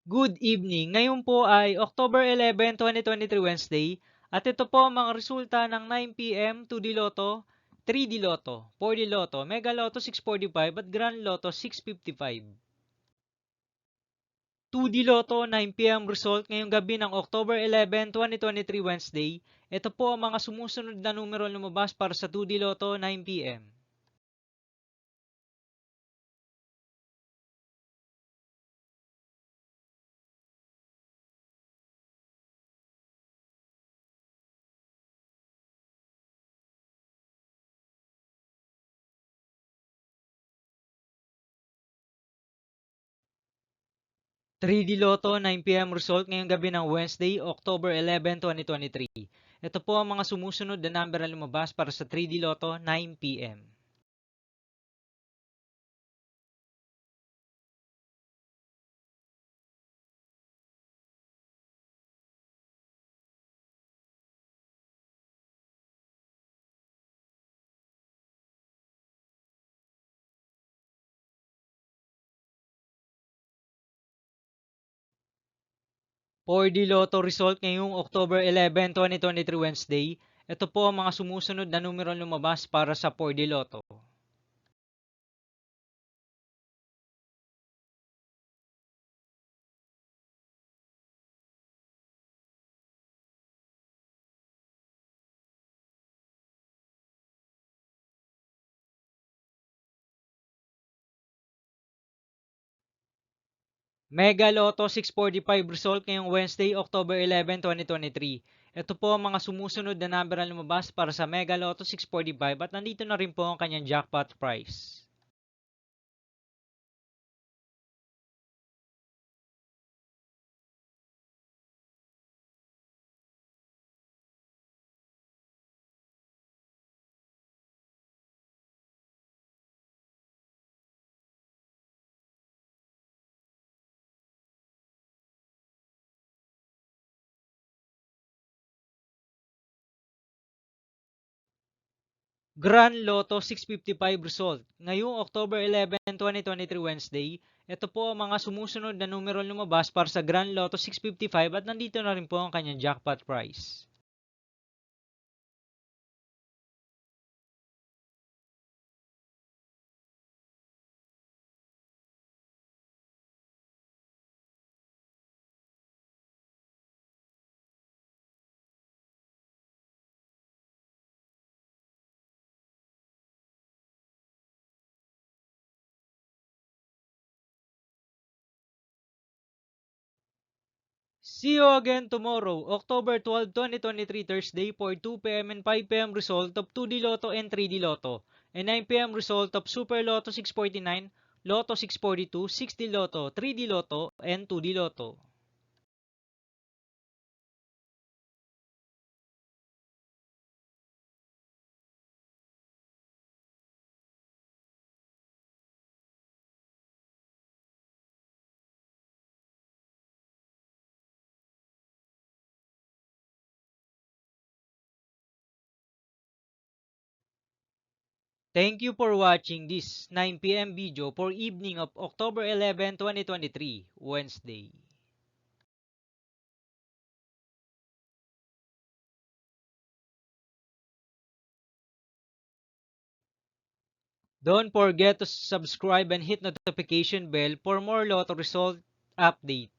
Good evening. Ngayon po ay October 11, 2023 Wednesday at ito po ang mga resulta ng 9 p.m. 2D Lotto, 3D Lotto, 4D Lotto, Mega Lotto 645 at Grand Lotto 655. 2D Lotto 9 p.m. result ngayong gabi ng October 11, 2023 Wednesday. Ito po ang mga sumusunod na numero lumabas para sa 2D Lotto 9 p.m. 3D Lotto 9 p.m. result ngayong gabi ng Wednesday, October 11, 2023. Ito po ang mga sumusunod na number na lumabas para sa 3D Lotto 9 p.m. 4D Lotto result ngayong October 11, 2023 Wednesday. Ito po ang mga sumusunod na numero lumabas para sa 4D Lotto. Mega Lotto 645 result ngayong Wednesday, October 11, 2023. Ito po ang mga sumusunod na number na lumabas para sa Mega Lotto 645 at nandito na rin po ang kanyang jackpot price. Grand Lotto 655 result. Ngayong October 11, 2023 Wednesday, ito po ang mga sumusunod na numero lumabas para sa Grand Lotto 655 at nandito na rin po ang kanyang jackpot price. See you again tomorrow, October 12, 2023 Thursday for 2 p.m. and 5 p.m. result of 2D Lotto and 3D Lotto and 9 p.m. result of Super Lotto 649, Lotto 642, 6D Lotto, 3D Lotto, and 2D Lotto. Thank you for watching this 9 p.m. video for evening of October 11, 2023, Wednesday. Don't forget to subscribe and hit notification bell for more Lotto result update.